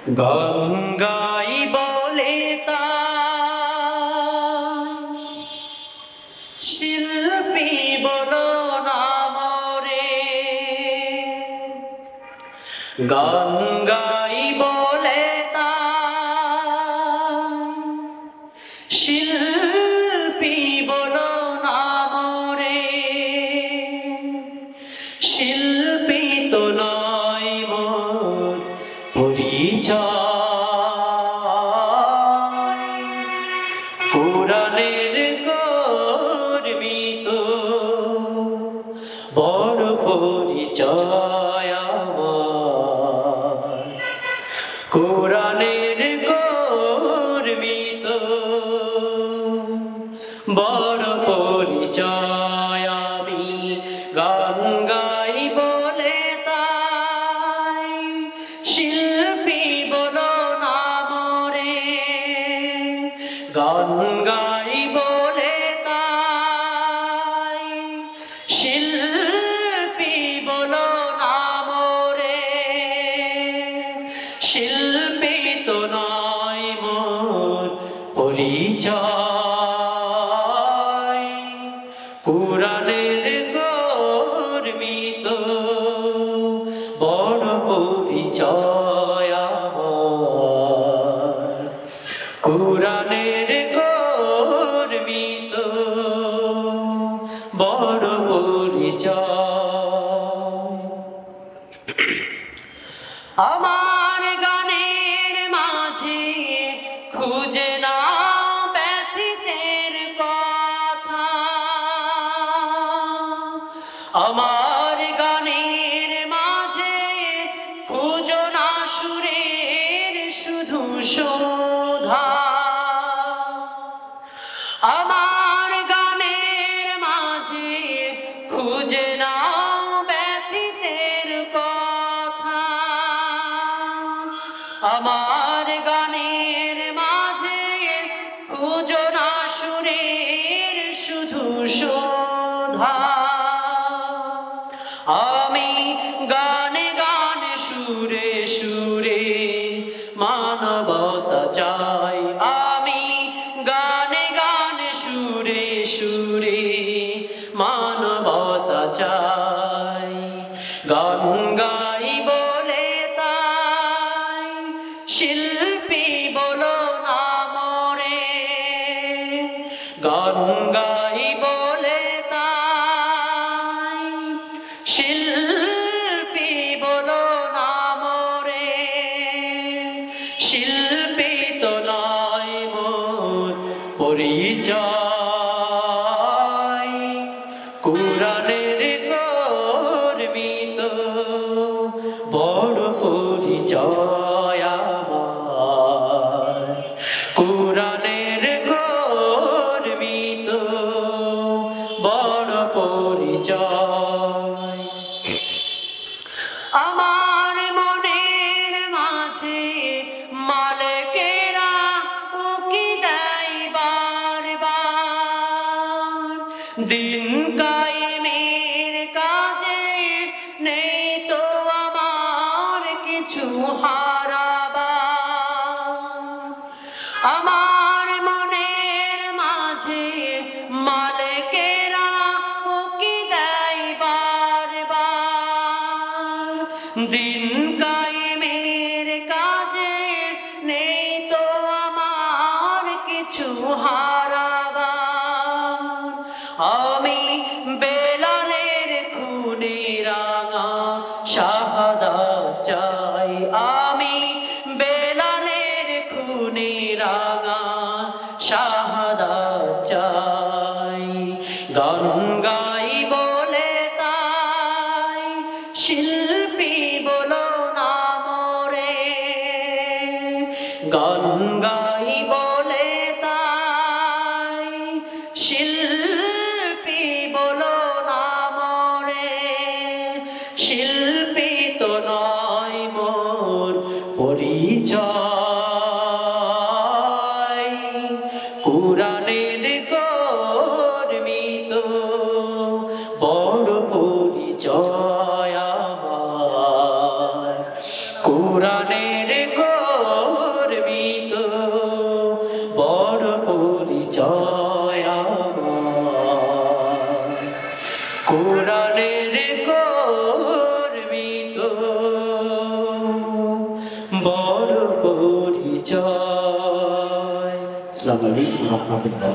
গঙ্গাই বলে তাই শিল্পী বলো নাম রে, গঙ্গাই বলে তাই শিল্পী বলো নাম রে, শিল্পী তো নয় মোর পরিচয়, কোরআনের কর্মী তো বড় পরিচয় আমার, কোরআনের কর্মী তো বড় পরিচয়। আমি গান গাই বলে তাই শিল্পী বলো নাম রে, গান গাই বলে তাই শিল্পী বলো নাম রে, শিল্পী তো নয় মোর পরিচয়, কোরআনের কর্মী তো বড় পরিচয় আমার, কোরআনের কর্মী তো বড় পরিচয়। আমার গানের মাঝে খুঁজে নাও ব্যথিতের কথা, আমার গানের মাঝে খুঁজো না সুরের শুধু শোধা, আমার গানের মাঝে খুঁজে নাও ব্যথিতের কথা, আমার গানের মাঝে খুঁজো না সুরের শুধু শোধা, আমি গানে গানে সুরে সুরে মানবতা চাই, আমি গানে গানে সুরে সুরে মানবতা চাই, গান গাই বলে তাই শিল্পী বলো নাম রে, গান গাই বলে তাই শিল্পী বলো নাম রে, শিল্পী তো নয় মোর পরিচয়, কোরআনের কর্মী তো বড় পরিচয় আমার, কোরআনের কর্মী তো বড় পরিচয়। আমার মনের মাঝে মালিকেরা উকি দেয় বারবার, দিন কায়েমের কাজে নেই তো আমার কিছু হারাবার, আমার মনের মাঝে মালিকেরা উকি দেয় বারবার, দিন কায়েমের কাজে নেই তো আমার কিছু হারাবার, আমি বেলালের খুনে রাঙা শাহাদাত চাই, আমি বেলালের খুনে রাঙা শাহাদাত চাই, গান গাই বলে তাই শিল্পী বলো নাম রে, গান গাই বলে তাই শিল্পী বলো নাম রে, শিল্পী তো নয় মোর পরিচয়, কোরআনের কর্মী তো বড় পরিচয় আমার, কোরআনের পরিচয় আমার কোরআনের গর্বিত বড় পরিচয়। আসসালামু আলাইকুম ওয়া রাহমাতুল্লাহ।